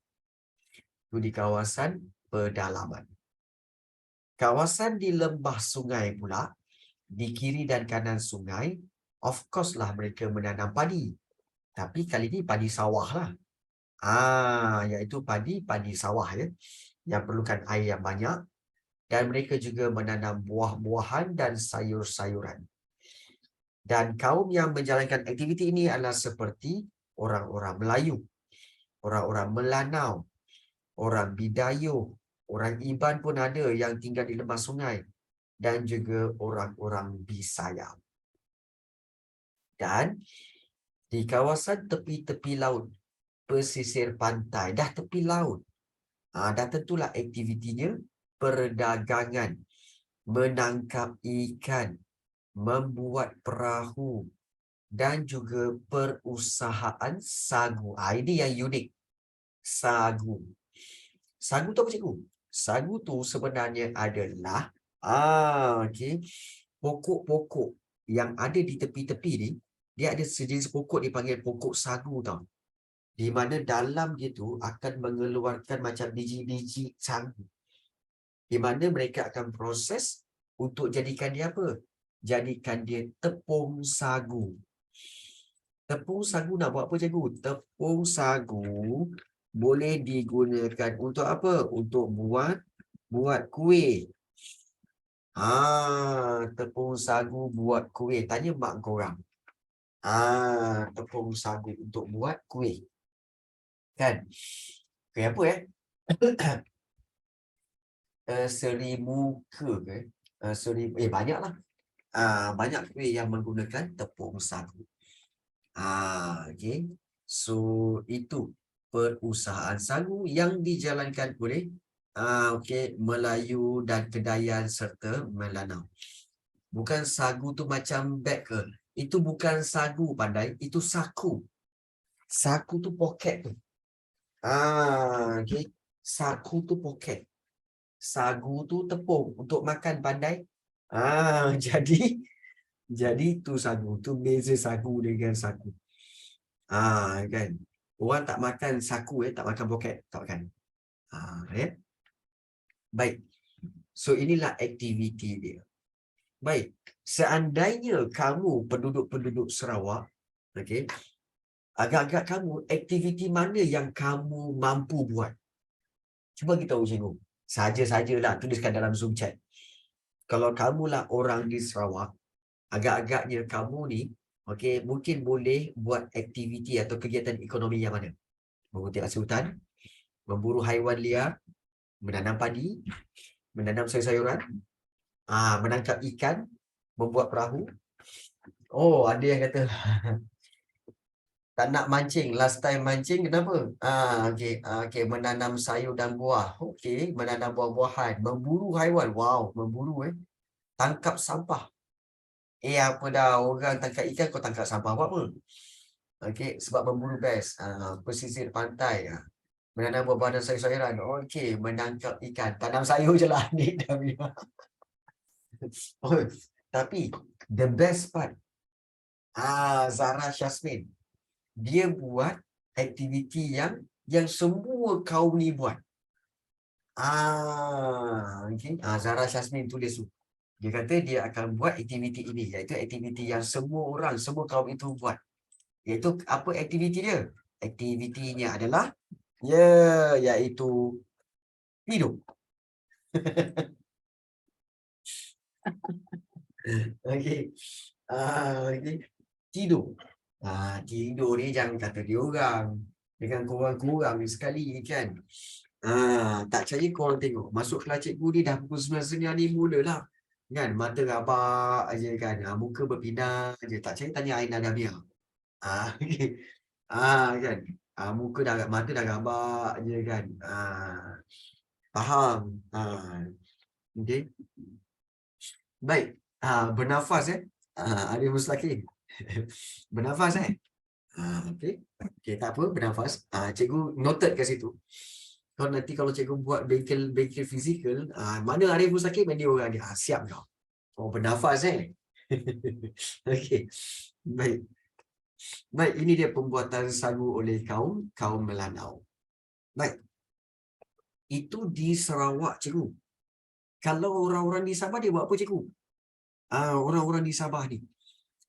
Speaker 1: Itu di kawasan pedalaman. Kawasan di lembah sungai pula, di kiri dan kanan sungai, of course lah mereka menanam padi. Tapi kali ni padi sawah lah. Iaitu padi sawah ya, yang perlukan air yang banyak. Dan mereka juga menanam buah-buahan dan sayur-sayuran. Dan kaum yang menjalankan aktiviti ini adalah seperti orang-orang Melayu, orang-orang Melanau, orang Bidayuh, orang Iban pun ada yang tinggal di lembah sungai, dan juga orang-orang Bisaya. Dan di kawasan tepi-tepi laut, pesisir pantai, dah tepi laut, dah tentulah aktivitinya perdagangan, menangkap ikan, membuat perahu, dan juga perusahaan sagu. Ini yang unik. Sagu. Sagu tu apa, cikgu? Sagu tu sebenarnya adalah pokok-pokok yang ada di tepi-tepi ni. Dia ada sejenis pokok dipanggil pokok sagu tau. Di mana dalam dia tu akan mengeluarkan macam biji-biji sagu. Di mana mereka akan proses untuk jadikan dia apa? Jadikan dia tepung sagu. Tepung sagu nak buat apa, cikgu? Tepung sagu boleh digunakan untuk apa? Untuk buat kuih. Tepung sagu buat kuih. Tanya mak korang. Tepung sagu untuk buat kuih. Kan? Kuih apa ya? Serimuka ke? Banyaklah. Banyak kuih yang menggunakan tepung sagu. Okay. So, itu perusahaan sagu yang dijalankan oleh Melayu dan Kedayan serta Melanau. Bukan sagu tu macam beg ke? Itu bukan sagu, pandai. Itu saku. Saku tu poket tu. Okay. Saku tu poket. Sagu tu tepung untuk makan, pandai. Jadi tu sagu. Tu beza sagu dengan saku. Kan. Orang tak makan saku, tak makan poket, tak makan. Ya. Baik. So inilah aktiviti dia. Baik. Seandainya kamu penduduk-penduduk Sarawak, okey, agak-agak kamu, aktiviti mana yang kamu mampu buat? Cuba kita tahu cikgu. Saja-sajalah tuliskan dalam Zoom chat. Kalau kamulah orang di Sarawak, agak-agaknya kamu ni, okey, mungkin boleh buat aktiviti atau kegiatan ekonomi yang mana? Mengutip hasil hutan, memburu haiwan liar, menanam padi, menanam sayur-sayuran, menangkap ikan, membuat perahu. Oh, ada yang kata tak nak mancing. Last time mancing kenapa? Okey, okey, menanam sayur dan buah. Okey, menanam buah-buahan, memburu haiwan. Wow, memburu tangkap sampah. Apa dah, orang tangkap ikan, kau tangkap sampah buat apa? Okey, sebab memburu best. Pesisir pantai. Menanam buah-buahan dan sayur-sayuran. Okey, menangkap ikan. Tanam sayur je lah. Ni dah biar. Oh, tapi the best part, Zara Syasmin, dia buat aktiviti yang semua kaum ni buat. Okay. Zara Syasmin tulis tu. Dia kata dia akan buat aktiviti ini, iaitu aktiviti yang semua orang, semua kaum itu buat. Iaitu apa aktiviti dia? Aktivitinya adalah iaitu hidup. Okey. Okay. Tidur. Tidur ni jangan kata dia orang. Dengan korang-korang ni sekali kan. Tak percaya korang tengok. Masuk kelas cikgu ni dah pukul 9 setengah ni mulalah. Kan, mata rabak aja kan. Muka berpindah je. Tak percaya tanya Aina Damia. Okay. Kan. Muka dah, mata dah rabak je kan. Faham. Okay. Baik. Bernafas Arif Muslaki. Bernafas okey. Okey, tak apa, bernafas. Cikgu noted kat situ. Kalau nanti kalau cikgu buat bengkel fizikal, mana Arif Muslaki, mana dia orang dia. Siap kau. Oh, bernafas okey. Baik. Baik, ini dia pembuatan sagu oleh kaum Melanau. Baik. Itu di Sarawak, cikgu. Kalau orang-orang di Sabah dia buat apa, cikgu? Orang-orang di Sabah ni,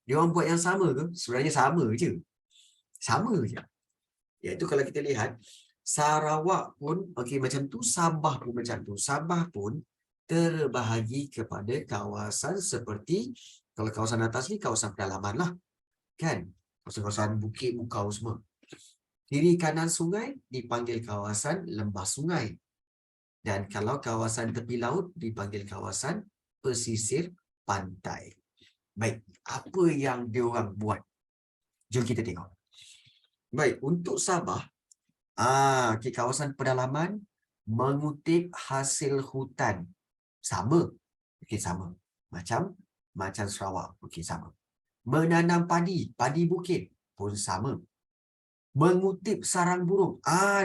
Speaker 1: dia orang buat yang sama ke? Sebenarnya sama je. Sama je. Iaitu kalau kita lihat, Sarawak pun, okey, macam tu. Sabah pun macam tu. Sabah pun terbahagi kepada kawasan seperti, kalau kawasan atas ni, kawasan pedalaman lah. Kan? Kawasan-kawasan bukit, bukau semua. Kiri kanan sungai dipanggil kawasan lembah sungai. Dan kalau kawasan tepi laut dipanggil kawasan pesisir pantai. Baik, apa yang diorang buat? Jom kita tengok. Baik, untuk Sabah, okay, kawasan pedalaman mengutip hasil hutan. Sama. Okey, sama. Macam Sarawak. Okey, sama. Menanam padi bukit pun sama. Mengutip sarang burung.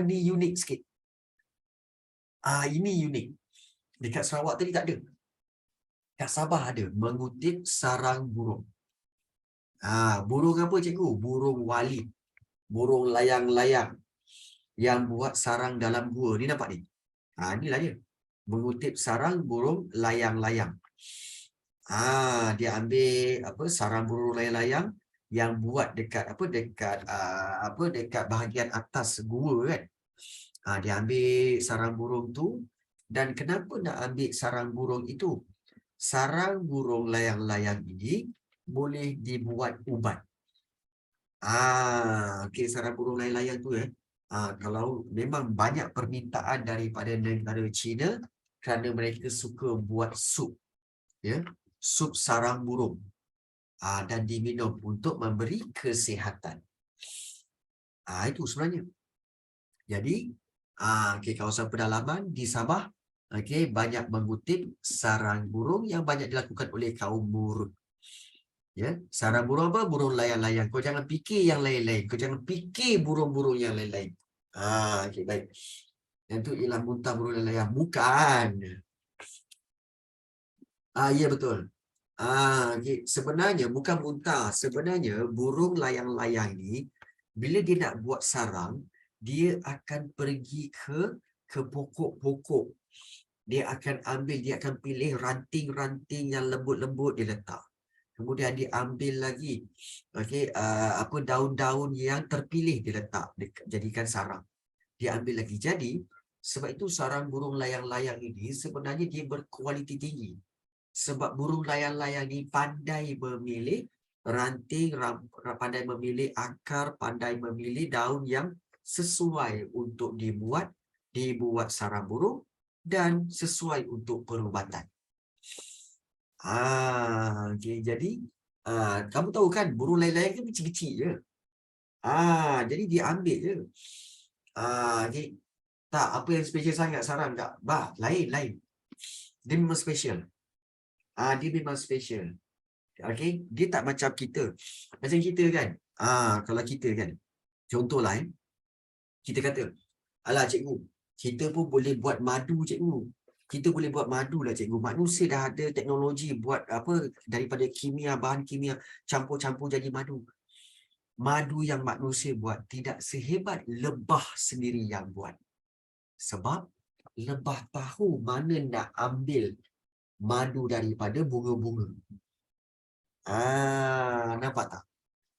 Speaker 1: Ni unik sikit. Ini unik. Dekat Sarawak tadi tak ada. Kat Sabah ada. Mengutip sarang burung. Burung apa, cikgu? Burung walit. Burung layang-layang yang buat sarang dalam gua. Ni nampak ni? Inilah dia. Mengutip sarang burung layang-layang. Dia ambil sarang burung layang-layang yang buat dekat bahagian atas gua kan. Dia ambil sarang burung tu. Dan kenapa nak ambil sarang burung itu? Sarang burung layang-layang ini boleh dibuat ubat. Okey, sarang burung layang-layang tu kalau memang banyak permintaan daripada negara China kerana mereka suka buat sup, sup sarang burung, dan diminum untuk memberi kesihatan. Itu sebenarnya. Jadi, okey, kawasan pedalaman di Sabah, okey, banyak mengutip sarang burung yang banyak dilakukan oleh kaum Murut. Sarang burung apa? Burung layang-layang. Kau jangan fikir yang lain-lain. Kau jangan fikir burung-burung yang lain-lain. Okey, baik. Yang tu ialah muntah burung layang-layang. Bukan. Ya, betul. Okay. Sebenarnya bukan muntah. Sebenarnya burung layang-layang ni bila dia nak buat sarang, dia akan pergi ke pokok-pokok. Dia akan pilih ranting-ranting yang lembut-lembut dia letak. Kemudian dia ambil lagi daun-daun yang terpilih dia letak, dia jadikan sarang. Dia ambil lagi. Jadi sebab itu sarang burung layang-layang ini sebenarnya dia berkualiti tinggi. Sebab burung layang-layang ini pandai memilih ranting, pandai memilih akar, pandai memilih daun yang sesuai untuk dibuat sarang burung dan sesuai untuk perubatan. Okay. Jadi kamu tahu kan burung layang-layang kan kecil-kecil je. Jadi dia ambil je. Okay. Tak apa yang special sangat sarang tak. Lain. Dia memang special. Dia memang special. Okay. Dia tak macam kita. Macam kita kan. Kalau kita kan. Contohlah kita kata, alah cikgu, kita pun boleh buat madu cikgu. Kita boleh buat madu lah cikgu. Manusia dah ada teknologi buat apa daripada bahan kimia campur-campur jadi madu. Madu yang manusia buat tidak sehebat lebah sendiri yang buat. Sebab lebah tahu mana nak ambil madu daripada bunga-bunga. Nampak tak?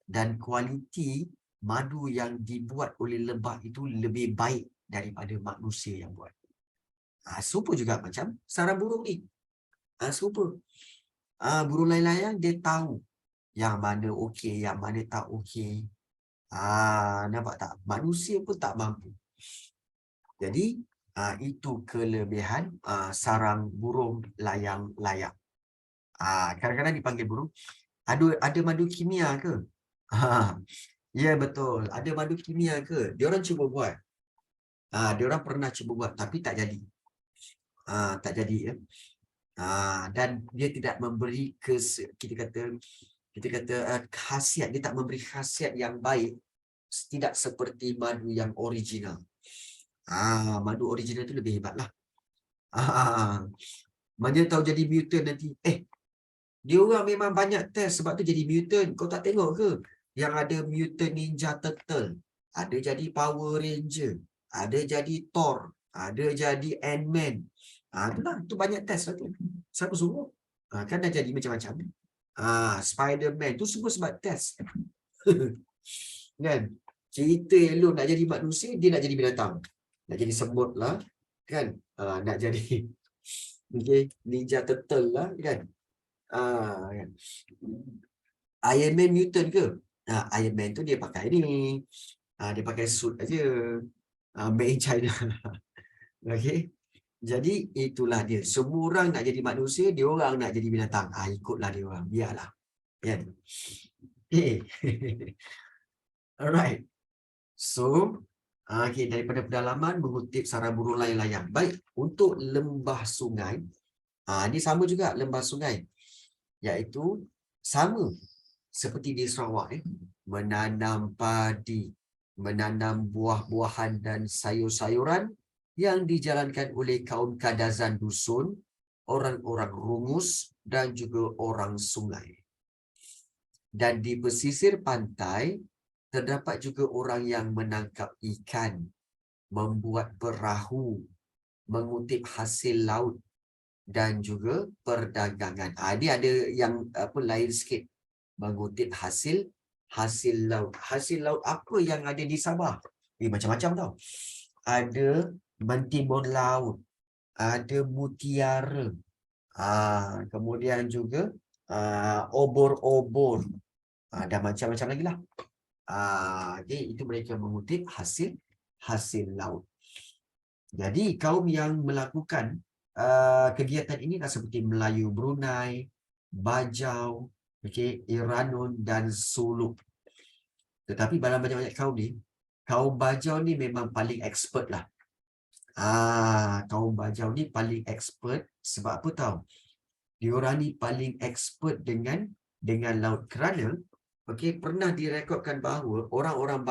Speaker 1: Dan kualiti madu yang dibuat oleh lebah itu lebih baik daripada manusia yang buat. Serupa juga macam sarang burung ni. Serupa. Burung layang-layang dia tahu yang mana okey, yang mana tak okey. Nampak tak? Manusia pun tak mampu. Jadi itu kelebihan sarang burung layang-layang. Kadang-kadang dipanggil burung. Ada madu kimia ke? Ya betul. Ada madu kimia ke? Diorang cuba buat. Diorang pernah cuba buat tapi tak jadi. Tak jadi ya. Dan dia tidak memberi kita kata khasiat, dia tak memberi khasiat yang baik, tidak seperti madu yang original. Madu original tu lebih hebat lah. Mana tahu jadi mutant nanti. Dia orang memang banyak test sebab tu jadi mutant. Kau tak tengok ke? Yang ada mutant Ninja Turtle, ada jadi Power Ranger, ada jadi Thor, ada jadi Ant-Man. Itulah, tu banyak test lah tu. Siapa suruh? Kan dah jadi macam-macam. Spider-Man tu semua sebab test. Kan? Cerita elok nak jadi manusia, dia nak jadi binatang. Nak jadi semut lah. Kan? Nak jadi Ninja Turtle lah. Kan? Kan? Iron Man mutant ke? Iron Man tu dia pakai ni. Dia pakai suit aja. Made in China. Okay? Jadi itulah dia. Semua orang nak jadi manusia, dia orang nak jadi binatang. Ikutlah dia orang. Biarlah. Kan? Okay. Alright. So, daripada pedalaman mengutip sarang burung layang-layang. Baik, untuk lembah sungai. Ini sama juga lembah sungai. Iaitu sama seperti di Sarawak. Menanam padi, menanam buah-buahan dan sayur-sayuran yang dijalankan oleh kaum Kadazan dusun, orang-orang Rungus dan juga orang sungai. Dan di pesisir pantai, terdapat juga orang yang menangkap ikan, membuat perahu, mengutip hasil laut dan juga perdagangan. Dia ada yang lain sikit, mengutip hasil laut. Hasil laut apa yang ada di Sabah? Macam-macam tau. Ada mentimun laut, ada mutiara, kemudian juga obor-obor, dan macam-macam lagi lah. Itu mereka mengutip hasil laut. Jadi kaum yang melakukan kegiatan ini seperti Melayu Brunei, Bajau, Iranun dan Suluk. Tetapi dalam banyak-banyak kaum ni, kaum Bajau ni memang paling expert lah. Kaum Bajau ni paling expert sebab apa tahu? Diorang ni paling expert dengan laut kerana pernah direkodkan bahawa orang-orang